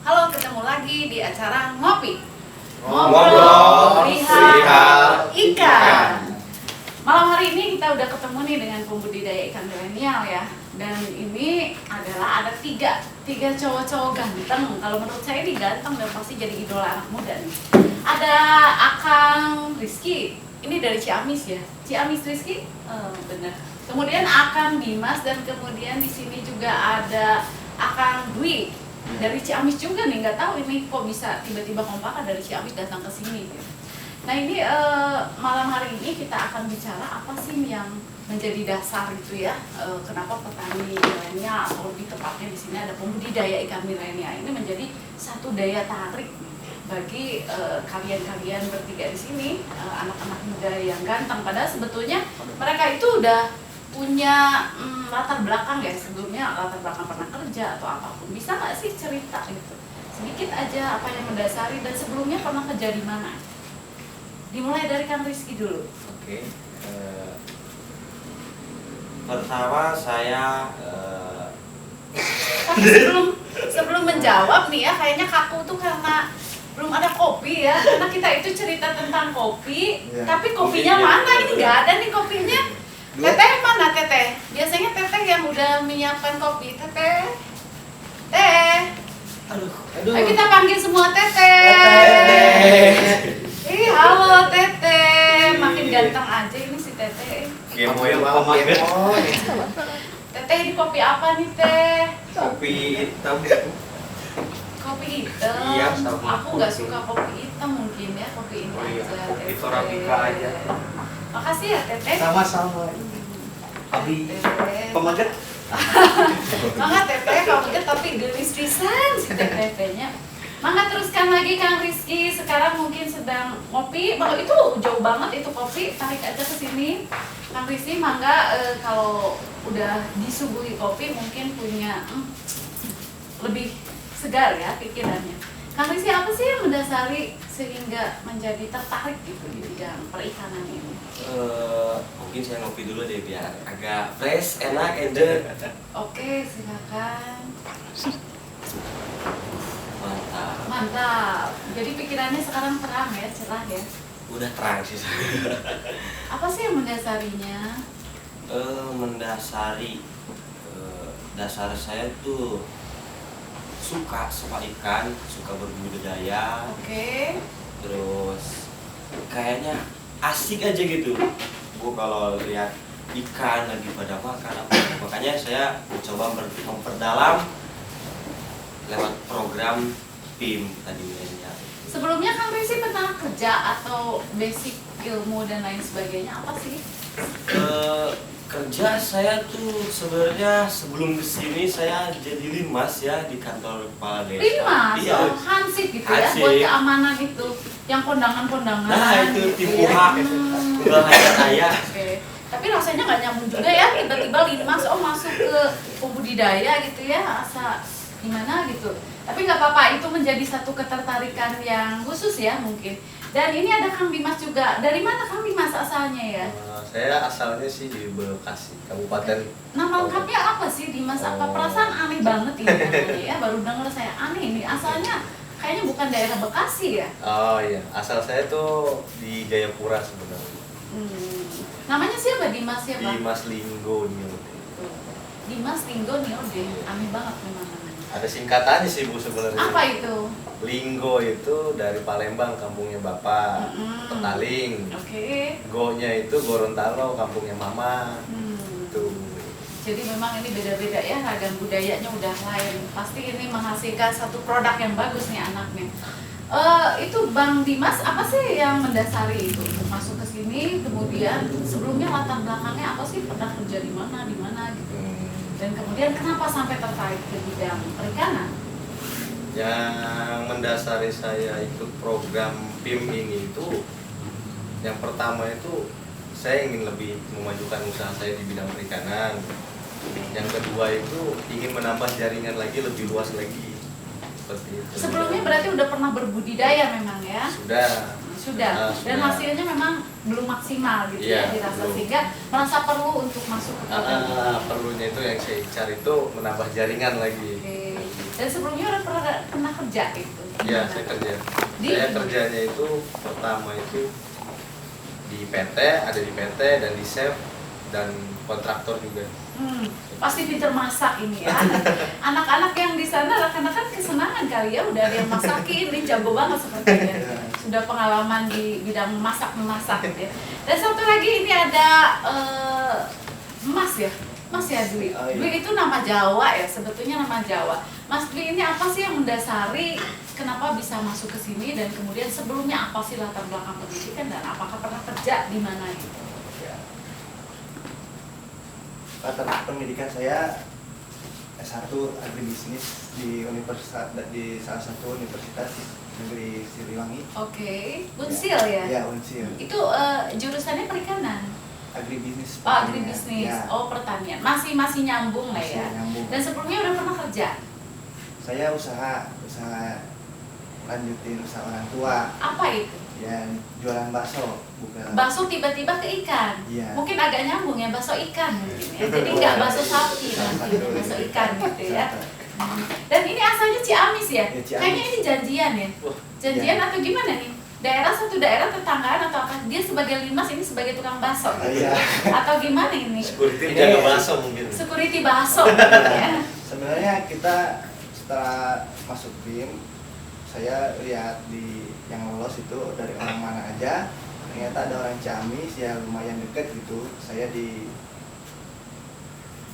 Halo, ketemu lagi di acara Ngopi. Ngobrol Lihat Ikan. Malam hari ini kita udah ketemu nih dengan pembudidaya ikan milenial ya. Dan ini adalah ada tiga cowok-cowok ganteng. Kalau menurut saya ini ganteng dan pasti jadi idola anak muda nih. Ada Akang Rizky, ini dari Ciamis ya. Ciamis Rizky, bener. Kemudian Akang Dimas dan kemudian di sini juga ada Akang Dwi dari Ciamis juga nih. Nggak tahu ini kok bisa tiba-tiba kompak dari Ciamis datang ke sini. Gitu. Nah ini malam hari ini kita akan bicara apa sih yang menjadi dasar gitu ya, kenapa petani milenial atau lebih tepatnya di sini ada pembudidaya ikan milenial ini menjadi satu daya tarik bagi kalian-kalian bertiga di sini, anak-anak muda yang ganteng. Padahal sebetulnya mereka itu udah punya latar belakang ya, sebelumnya latar belakang pernah kerja atau apapun. Bisa nggak sih cerita gitu sedikit aja apa yang mendasari dan sebelumnya pernah kerja di mana? Dimulai dari Kang Rizky dulu. Oke. Pertama saya Tapi sebelum menjawab nih ya, kayaknya kaku tuh karena belum ada kopi ya. Karena kita itu cerita tentang kopi, ya, tapi kopinya mana? Ini nggak ada nih kopinya. Teteh mana Teteh? Biasanya Teteh yang udah menyiapkan kopi. Teteh, Teh. aduh. Ayo kita panggil semua Teteh. Ih, halo Teteh. Makin ganteng aja ini si Teteh. Gemoy banget. Teteh ini kopi apa nih Teh? Kopi hitam. Kopi hitam. Iya, sama. Aku nggak suka kopi hitam mungkin ya, kopi ini aja. Kopi Torabika aja. Makasih ya Teteh. Sama-sama. Abi pemaget. Mangga Teteh, kamu tapi gelis pisan si Tetehnya. Mangga teruskan lagi Kang Rizky. Sekarang mungkin sedang ngopi. Kalau itu jauh banget itu kopi, tarik aja ke sini. Kang Rizky, mangga kalau udah disuguhi kopi mungkin punya lebih segar ya pikirannya. Kang Rizky, apa sih yang mendasari sehingga menjadi tertarik gitu di bidang perikanan ini? Mungkin saya ngopi dulu deh biar agak fresh, enak, ender. Oke, silakan. Mantap. Mantap. Jadi pikirannya sekarang terang ya, cerah ya. Udah terang sih. Apa sih yang mendasarinya? Mendasari dasar saya tuh suka ikan, suka berbudidaya. Oke. Terus kayaknya asik aja gitu Bu kalau lihat ikan lagi pada makan apa. Makanya saya mencoba memperdalam lewat program PIM tadi milenial. Sebelumnya Kang Rizky pernah kerja atau basic ilmu dan lain sebagainya apa sih? Kerja saya tuh sebenarnya sebelum kesini saya jadi limas ya di kantor kepala desa. Limas, Iya. oh, hansip gitu Hansip. ya, buat keamanan gitu. Yang kondangan-kondangan. Nah itu gitu tim ya. UHA, bahaya saya. Oke. Tapi rasanya nggak nyambung juga ya, tiba-tiba limas masuk ke pembudidaya gitu ya, asa gimana gitu. Tapi nggak apa-apa, itu menjadi satu ketertarikan yang khusus ya mungkin. Dan ini ada Kang Dimas juga. Dari mana Kang Dimas asalnya ya? Saya asalnya sih di Bekasi, Kabupaten. Nama lengkapnya apa sih Dimas? Apa perasaan aneh banget ini namanya ya? Baru denger saya aneh ini. Asalnya kayaknya bukan daerah Bekasi ya? Oh iya, asal saya tuh di Jayapura sebenarnya. Namanya siapa Dimas siapa? Dimas Linggo nih. Dimas Linggo nih, deh. Aneh banget memang namanya. Ada singkatannya sih Bu sebenarnya. Apa itu? Linggo itu dari Palembang, kampungnya Bapak. Petaling. Oke. Go-nya itu Gorontalo, kampungnya Mama. Tuh. Jadi memang ini beda-beda ya, ragam budayanya udah lain. Pasti ini menghasilkan satu produk yang bagus nih anaknya. Itu Bang Dimas, apa sih yang mendasari itu untuk masuk ke sini? Kemudian sebelumnya latar belakangnya apa sih? Pernah kerja di mana gitu? Dan kemudian kenapa sampai tertarik ke bidang perikanan? Yang mendasari saya ikut program PIM ini itu, yang pertama itu saya ingin lebih memajukan usaha saya di bidang perikanan. Yang kedua itu ingin menambah jaringan lagi, lebih luas lagi. Seperti itu. Sebelumnya berarti udah pernah berbudidaya memang ya? Sudah. Sudah. Dan Sudah. hasilnya memang belum maksimal gitu ya Iya, dirasa, belum. sehingga merasa perlu untuk masuk ke bidang ini. Perlunya itu yang saya cari itu menambah jaringan lagi. Oke. Dan sebelumnya udah pernah kerja itu? Iya, saya kerja. Saya kerjanya itu pertama itu di PT, ada di PT dan di chef dan kontraktor juga. Pasti pinter masak ini ya. Anak-anak yang di sana rekan-rekan kesenangan kali ya, udah ada yang masakin, ini jago banget sepertinya. Sudah pengalaman di bidang memasak gitu ya. Dan satu lagi ini ada Mas ya. Mas ya Dwi. Dwi itu nama Jawa ya, sebetulnya nama Jawa. Mas Dwi ini apa sih yang mendasari kenapa bisa masuk ke sini dan kemudian sebelumnya apa sih latar belakang pendidikan dan apakah pernah kerja di mana gitu? Ya. Latar pendidikan saya S1 agribisnis di salah satu universitas negeri Siliwangi. Oke, Unsil ya? Ya, Unsil. Itu jurusannya perikanan. Agribisnis. Oh, agribisnis. Ya. Oh, pertanian. Masih nyambung lah ya. Nyambung. Dan sebelumnya udah pernah kerja? Saya usaha lanjutin usaha orang tua. Apa itu? Ya, jualan bakso. Bukan. Bakso tiba-tiba ke ikan. Iya. Mungkin agak nyambung ya, bakso ikan mungkin ya. Jadi nggak bakso sapi nanti, bakso ikan gitu ya. Dan ini asalnya Ciamis ya? Ya, Ciamis. Kayaknya ini janjian ya? Janjian ya. Atau gimana nih? Satu daerah tetanggaan atau apa? Dia sebagai limas, ini sebagai tukang bakso gitu? Iya. Atau gimana ini? Security jaga bakso mungkin. Security bakso gitu ya? Sebenarnya kita setelah masuk BIM, saya lihat di yang lolos itu dari orang mana aja. Ternyata ada orang Ciamis ya lumayan deket gitu. Saya di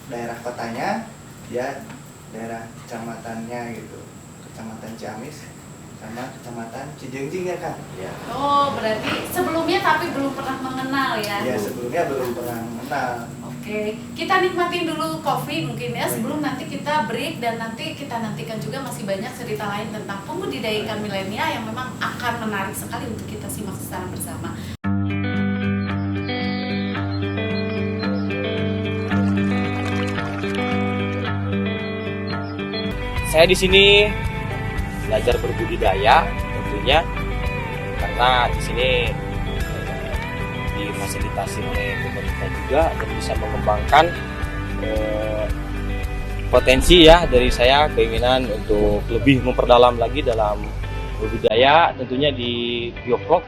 daerah kotanya, dia daerah kecamatannya gitu, kecamatan Ciamis sama kecamatan Cijengjing ya kan? Iya. Oh, berarti sebelumnya tapi belum pernah mengenal ya? Ya sebelumnya belum pernah mengenal. Oke, kita nikmatin dulu kopi mungkin ya sebelum nanti kita break dan nanti kita nantikan juga masih banyak cerita lain tentang pembudidaya ikan milenial yang memang akan menarik sekali untuk kita simak secara bersama. Saya di sini belajar berbudidaya tentunya karena di sini difasilitasi oleh pemerintah juga dan bisa mengembangkan potensi ya dari saya keinginan untuk lebih memperdalam lagi dalam budidaya tentunya di bioflok.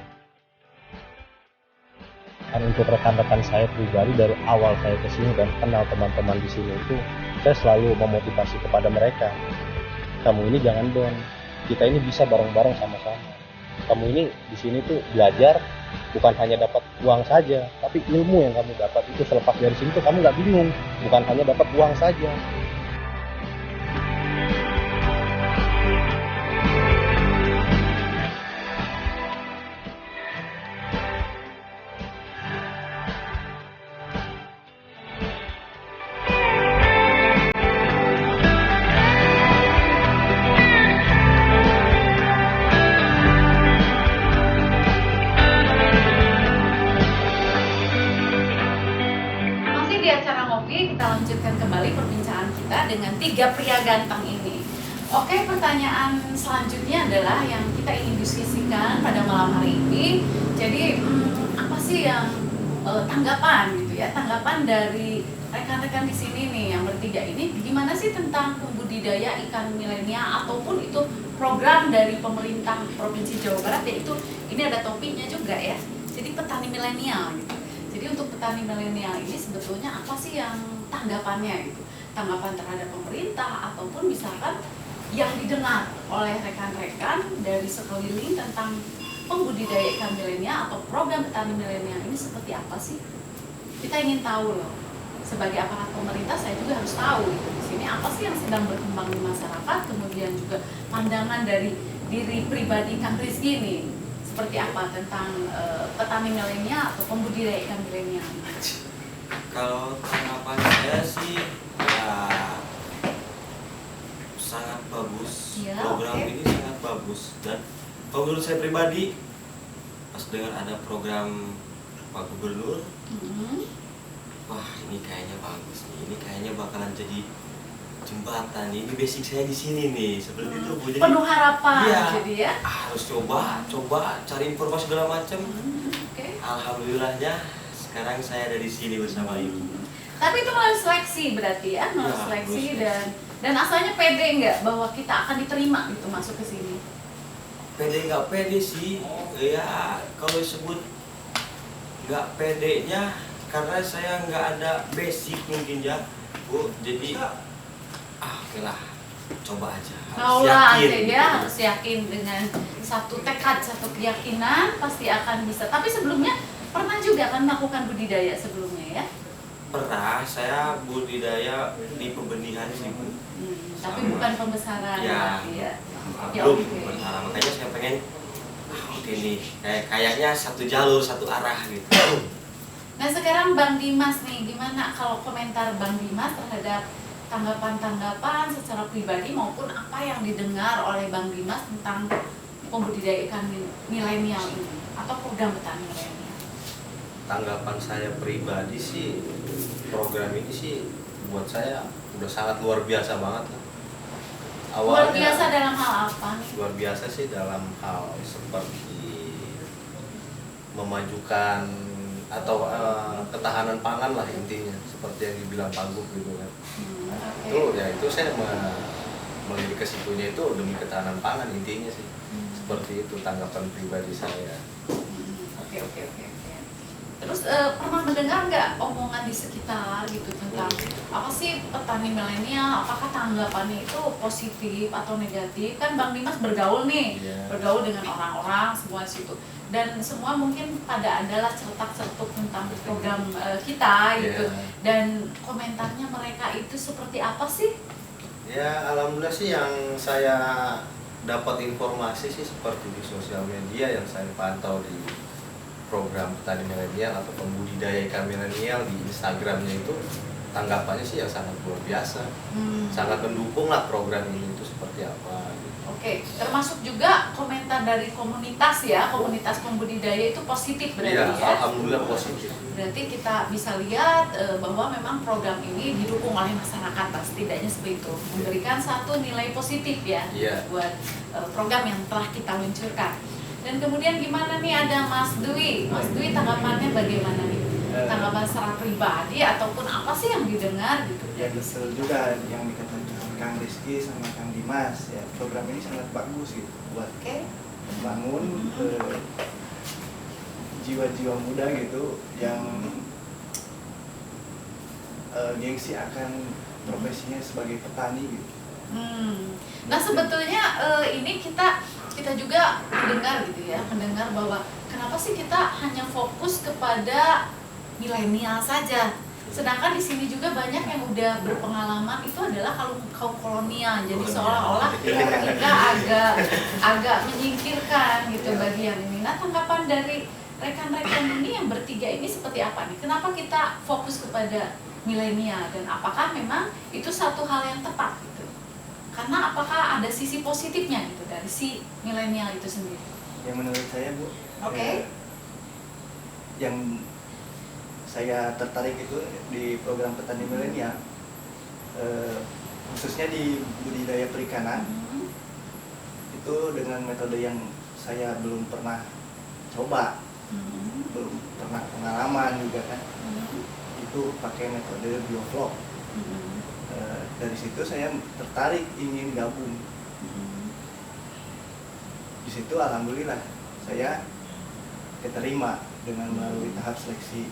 Dan untuk rekan-rekan saya pribadi dari awal saya ke sini dan kenal teman-teman di sini itu saya selalu memotivasi kepada mereka. Kamu ini jangan down. Kita ini bisa bareng-bareng sama-sama. Kamu ini di sini tuh belajar bukan hanya dapat uang saja, tapi ilmu yang kamu dapat itu selepas dari sini tuh kamu nggak bingung, bukan hanya dapat uang saja. Kita lanjutkan kembali perbincangan kita dengan 3 pria ganteng ini. Oke, pertanyaan selanjutnya adalah yang kita ingin diskusikan pada malam hari ini. Jadi, apa sih yang tanggapan gitu ya? Tanggapan dari rekan-rekan di sini nih yang bertiga ini, gimana sih tentang pembudidaya ikan milenial ataupun itu program dari pemerintah Provinsi Jawa Barat, yaitu ini ada topiknya juga ya. Jadi petani milenial gitu. Jadi untuk petani milenial ini sebetulnya apa sih yang tanggapannya gitu? Tanggapan terhadap pemerintah ataupun misalkan yang didengar oleh rekan-rekan dari sekeliling tentang pembudidaya ikan milenial atau program petani milenial ini seperti apa sih? Kita ingin tahu loh. Sebagai aparat pemerintah saya juga harus tahu gitu. Di sini apa sih yang sedang berkembang di masyarakat, kemudian juga pandangan dari diri pribadi Kang Rizky ini seperti apa tentang petani milenial atau pembudidaya ikan milenial? Kalau tanggapan saya sih ya sangat bagus, ya, program ini sangat bagus dan menurut saya pribadi pas dengar ada program Pak Gubernur, wah ini kayaknya bagus nih, ini kayaknya bakalan jadi jembatan, ini basic saya di sini nih seperti itu Bu. Jadi penuh harapan ya, jadi ya harus coba cari informasi segala macam. Okay. Alhamdulillahnya sekarang saya ada di sini bersama Ibu. Tapi itu melalui seleksi berarti ya, melalui Ya, seleksi seleksi. dan Dan asalnya pede nggak bahwa kita akan diterima gitu masuk ke sini? Pede nggak pede sih, ya kalau disebut nggak pedenya karena saya nggak ada basic mungkin ya Bu, jadi oke lah, coba aja. Maulah aja Yakin, ya, gitu. harus yakin dengan satu tekad, satu keyakinan pasti akan bisa. Tapi sebelumnya pernah juga kan melakukan budidaya sebelumnya ya? Pernah saya budidaya di pembenihan sih Bu. Tapi Sama. bukan pembesaran Ya. berarti ya. Ya, Belum oke. benar, makanya saya pengen oke nih, kayaknya satu jalur, satu arah gitu. Nah sekarang Bang Dimas nih, gimana kalau komentar Bang Dimas terhadap tanggapan-tanggapan secara pribadi maupun apa yang didengar oleh Bang Dimas tentang pembudidaya ikan milenial ini atau program petani milenial? Tanggapan saya pribadi sih, program ini sih buat saya udah sangat luar biasa banget lah. Luar biasa dalam hal apa nih? Luar biasa sih dalam hal seperti memajukan atau ketahanan pangan lah intinya, seperti yang dibilang Pak Gub gitu kan. Oke. Itu ya itu saya melirik ke situnya itu demi ketahanan pangan intinya sih. Seperti itu tanggapan pribadi saya. Oke. Terus pernah mendengar nggak omongan di sekitar gitu tentang apa sih petani milenial? Apakah tanggapannya itu positif atau negatif? Kan Bang Dimas bergaul nih, Iya. bergaul dengan orang-orang semua situ, dan semua mungkin pada adalah cetak-cetuk tentang program kita gitu. Iya. Dan komentarnya mereka itu seperti apa sih? Ya alhamdulillah sih yang saya dapat informasi sih seperti di sosial media yang saya pantau di program petani milenial atau pembudidaya ikan milenial di Instagramnya itu tanggapannya sih yang sangat luar biasa, sangat mendukung lah program ini itu seperti apa. Gitu. Oke, termasuk juga komentar dari komunitas ya, komunitas pembudidaya itu positif berarti Iya, ya. alhamdulillah positif. Berarti kita bisa lihat bahwa memang program ini didukung oleh masyarakat, setidaknya seperti itu, memberikan satu nilai positif ya Iya. buat program yang telah kita luncurkan. Dan kemudian gimana nih ada Mas Dwi? Mas Dwi tanggapannya bagaimana nih? Tanggapan secara pribadi ataupun apa sih yang didengar gitu? Ya betul juga yang dikatakan Kang Rizky sama Kang Dimas ya, program ini sangat bagus gitu buat Oke. membangun jiwa-jiwa muda gitu yang gengsi akan profesinya sebagai petani gitu. Nah sebetulnya ini kita juga mendengar gitu ya, mendengar bahwa kenapa sih kita hanya fokus kepada milenial saja, sedangkan di sini juga banyak yang udah berpengalaman itu adalah kaum kolonial, jadi seolah-olah kita agak menyingkirkan gitu bagian ini. Nah tanggapan dari rekan-rekan ini yang bertiga ini seperti apa nih? Kenapa kita fokus kepada milenial dan apakah memang itu satu hal yang tepat gitu? Karena apakah ada sisi positifnya gitu dari si milenial itu sendiri? Yang menurut saya Bu, Oke. yang saya tertarik itu di program petani milenial, khususnya di budidaya perikanan, itu dengan metode yang saya belum pernah coba, belum pernah pengalaman juga kan, itu pakai metode bioflok. Dari situ saya tertarik ingin gabung. Di situ alhamdulillah saya keterima dengan melalui tahap seleksi.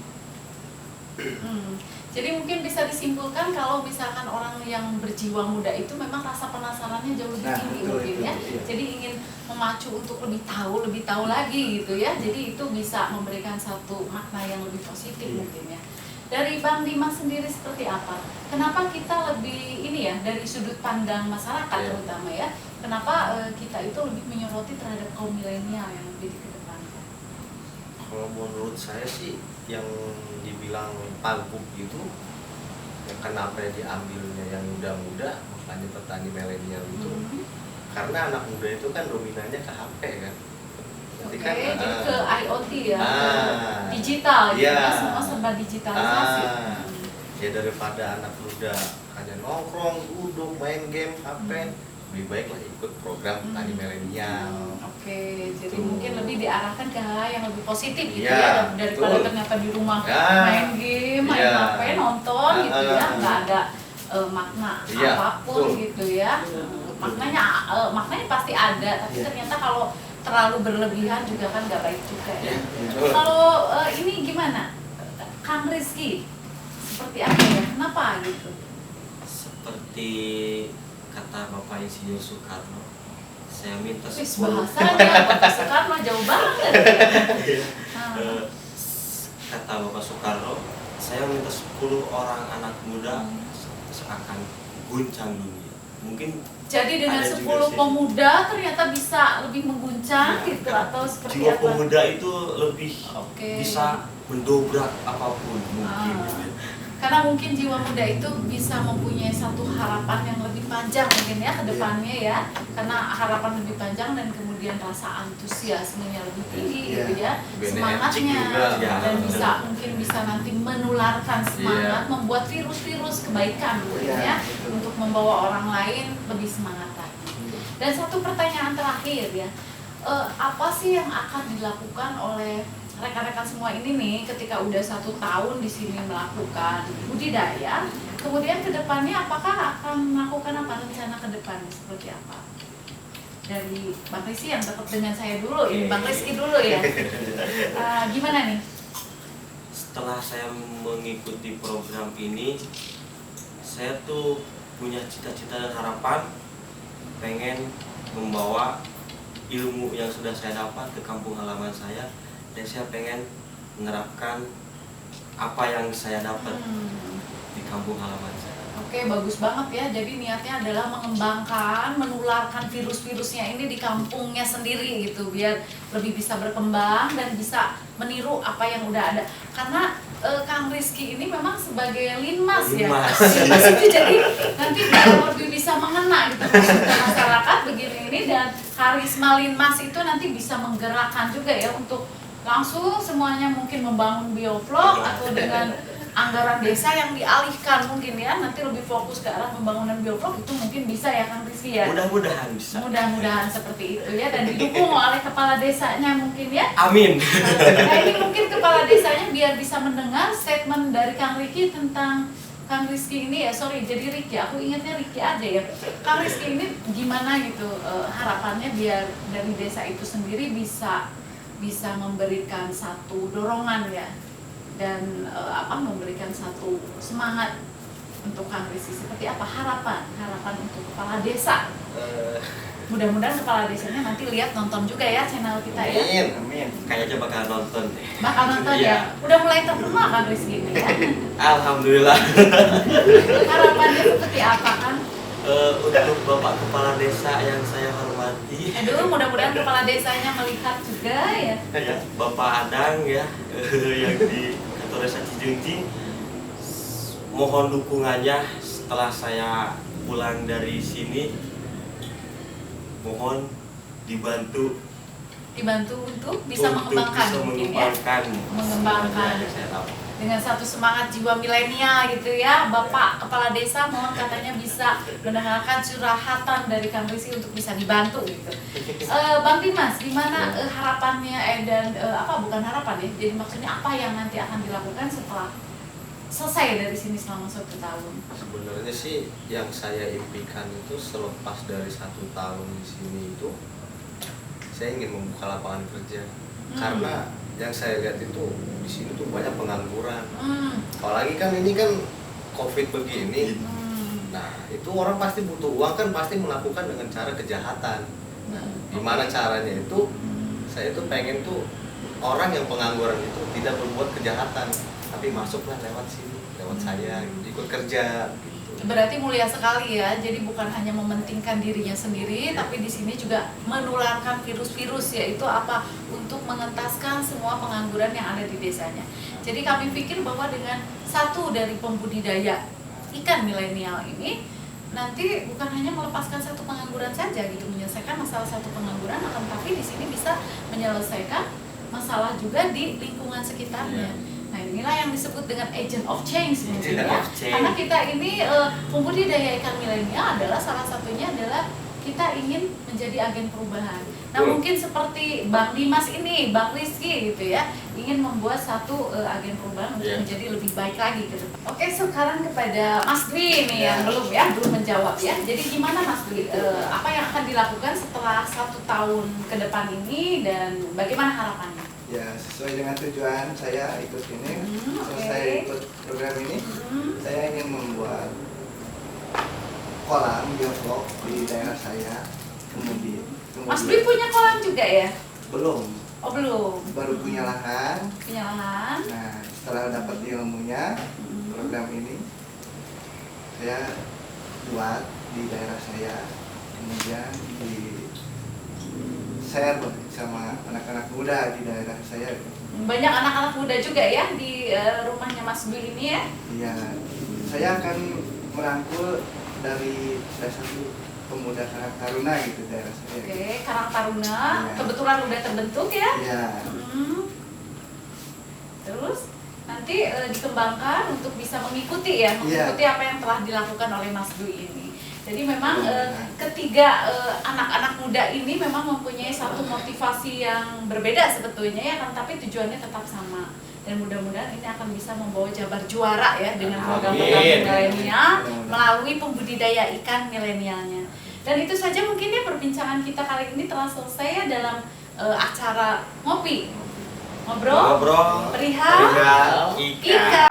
Jadi mungkin bisa disimpulkan kalau misalkan orang yang berjiwa muda itu memang rasa penasarannya jauh lebih tinggi mungkin ya. iya. Jadi ingin memacu untuk lebih tahu lagi gitu ya. Jadi itu bisa memberikan satu makna yang lebih positif mungkin ya. Dari Bang Dimas sendiri seperti apa? Kenapa kita lebih ini ya dari sudut pandang masyarakat terutama ya? Kenapa kita itu lebih menyoroti terhadap kaum milenial yang lebih dikedepankan? Kalau menurut saya sih yang dibilang Pagub itu ya kenapa diambilnya yang muda-muda, makanya petani milenial itu karena anak muda itu kan dominannya ke HP kan. Oke, Kan, jadi ke IoT ya, ke digital gitu iya. ya, semua serba digitalisasi. Ya daripada anak muda hanya nongkrong, duduk, main game, HP, lebih baik lah ikut program petani milenial. Oke, jadi mungkin lebih diarahkan ke hal yang lebih positif gitu Iya, ya, daripada betul. ternyata di rumah Ya, main game, main iya. HP, nonton gitu ya, nggak ada makna Iya, apapun betul. gitu ya. Maknanya pasti ada, tapi ternyata kalau terlalu berlebihan juga kan nggak baik juga ya. Betul. Kalau ini gimana, Kang Rizky? Seperti apa ya? Kenapa gitu? Seperti kata Bapak Insinyur Soekarno, saya minta Wis 10 bahasanya Bapak Soekarno jauh banget. Eh, kata Bapak Soekarno, saya minta 10 orang anak muda seakan guncang dunia. Mungkin Jadi dengan ada 10 juga sih. pemuda ternyata bisa lebih mengguncang Ya, gitu atau seperti jiwa apa? pemuda itu lebih Oke. bisa mendobrak apapun mungkin. Ah. Karena mungkin jiwa muda itu bisa mempunyai satu harapan yang lebih panjang mungkin ya ke depannya ya. Karena harapan lebih panjang dan kemudian rasa antusiasmenya lebih tinggi Iya. gitu ya. Beneficik Semangatnya juga. Ya. dan mungkin bisa nanti menularkan semangat, Iya. membuat virus-virus kebaikan mungkin Iya, ya betul. untuk membawa orang lain lebih semangat lagi. Dan satu pertanyaan terakhir ya. Apa sih yang akan dilakukan oleh rekan-rekan semua ini nih ketika udah 1 tahun di sini melakukan budidaya, kemudian ke depannya apakah akan melakukan apa, rencana ke depan seperti apa? Dari Bang Rizky yang tetap dengan saya dulu, ini Bang Rizky dulu ya. Gimana nih? Setelah saya mengikuti program ini, saya tuh punya cita-cita dan harapan pengen membawa ilmu yang sudah saya dapat ke kampung halaman saya, dan saya pengen menerapkan apa yang saya dapat di kampung halaman saya. Oke, bagus banget ya. Jadi niatnya adalah mengembangkan, menularkan virus-virusnya ini di kampungnya sendiri gitu, biar lebih bisa berkembang dan bisa meniru apa yang udah ada. Karena Kang Rizky ini memang sebagai linmas ya. Linmas. Linmas itu jadi nanti biar lebih bisa mengena gitu masuk ke masyarakat begini ini, dan karisma linmas itu nanti bisa menggerakkan juga ya untuk langsung semuanya mungkin membangun biovlog atau dengan anggaran desa yang dialihkan mungkin ya, nanti lebih fokus ke arah pembangunan biovlog itu mungkin bisa ya Kang Rizky ya. Mudah-mudahan bisa. Mudah-mudahan seperti itu ya, dan didukung oleh kepala desanya mungkin ya. Amin. Nah ini mungkin kepala desanya biar bisa mendengar statement dari Kang Rizky tentang Kang Rizky ini ya, sorry jadi Ricky, aku ingatnya Ricky aja ya. Kang Rizky ini gimana gitu harapannya biar dari desa itu sendiri bisa memberikan satu dorongan ya, dan memberikan satu semangat untuk Kang Rizky. Seperti apa harapan untuk kepala desa? Mudah-mudahan kepala desanya nanti lihat, nonton juga ya channel kita ya. Amin. Amin. Kayaknya bakal nonton deh. Bakal nonton Iya. ya. Udah mulai terkenal Kang Rizky ini ya. Alhamdulillah. Harapannya seperti apa kan? Untuk Bapak Kepala Desa yang saya hormati, Aduh, mudah-mudahan kepala desanya melihat juga ya. ya, Bapak Adang ya, yang di Kantor Desa Cijungjing, mohon dukungannya setelah saya pulang dari sini. Mohon dibantu Untuk bisa untuk mengembangkan bisa mungkin ya. mengembangkan semuanya yang saya dapat. Dengan satu semangat jiwa milenial gitu ya, Bapak Kepala Desa mohon katanya bisa mendengarkan curhatan dari Kang Rizky untuk bisa dibantu gitu. Bang Dimas, gimana harapannya dan bukan harapan ya, jadi maksudnya apa yang nanti akan dilakukan setelah selesai dari sini selama 1 tahun? Sebenarnya sih yang saya impikan itu selepas dari 1 tahun di sini itu saya ingin membuka lapangan kerja. Karena yang saya lihat itu di sini tuh banyak pengangguran. Apalagi kan ini kan COVID begini. Nah, itu orang pasti butuh uang, kan pasti melakukan dengan cara kejahatan. Gimana caranya itu? Saya tuh pengen tuh orang yang pengangguran itu tidak berbuat kejahatan, tapi masuklah lewat sini, lewat saya, ikut kerja gitu. Berarti mulia sekali ya. Jadi bukan hanya mementingkan dirinya sendiri, tapi di sini juga menularkan virus-virus, yaitu apa? Untuk mengentaskan semua pengangguran yang ada di desanya. Jadi kami pikir bahwa dengan satu dari pembudidaya ikan milenial ini nanti bukan hanya melepaskan satu pengangguran saja gitu, menyelesaikan masalah satu pengangguran, akan tapi di sini bisa menyelesaikan masalah juga di lingkungan sekitarnya. Nah inilah yang disebut dengan agent of change mungkin Agent ya. of change. Karena kita ini pembudidaya ikan milenial adalah salah satunya adalah kita ingin menjadi agen perubahan. Nah, Betul. mungkin seperti Bang Dimas ini, Bang Rizky gitu ya, ingin membuat satu agen perubahan untuk Iya. menjadi lebih baik lagi gitu. Oke, sekarang kepada Mas Dwi nih yang Ya. belum menjawab ya. Jadi gimana Mas Dwi? Apa yang akan dilakukan setelah 1 tahun ke depan ini dan bagaimana harapannya? Ya, sesuai dengan tujuan saya ikut ini, selesai oke. ikut program ini, Hmm. saya ingin membuat kolam biovlog di daerah saya. Mas Dwi punya kolam juga ya? belum, Oh belum. baru punya lahan. Punya lahan. Nah, setelah dapat ilmunya, program ini saya buat di daerah saya, kemudian di share sama anak-anak muda di daerah saya. Banyak anak-anak muda juga ya di rumahnya Mas Dwi ini ya? Iya, saya akan merangkul dari salah satu pemuda Karang Taruna gitu daerah saya. Oke, Karang Taruna Iya. kebetulan udah terbentuk ya? Iya, Terus nanti dikembangkan untuk bisa mengikuti ya, mengikuti apa yang telah dilakukan oleh Mas Dwi ini. Jadi memang ketiga anak-anak muda ini memang mempunyai satu motivasi yang berbeda sebetulnya ya kan, tapi tujuannya tetap sama. Dan mudah-mudahan ini akan bisa membawa Jabar juara ya dengan program-program Amin. milenial melalui pembudidaya ikan milenialnya. Dan itu saja mungkin ya perbincangan kita kali ini telah selesai ya dalam acara ngopi, ngobrol, Ngobrol perihal perihal ikan.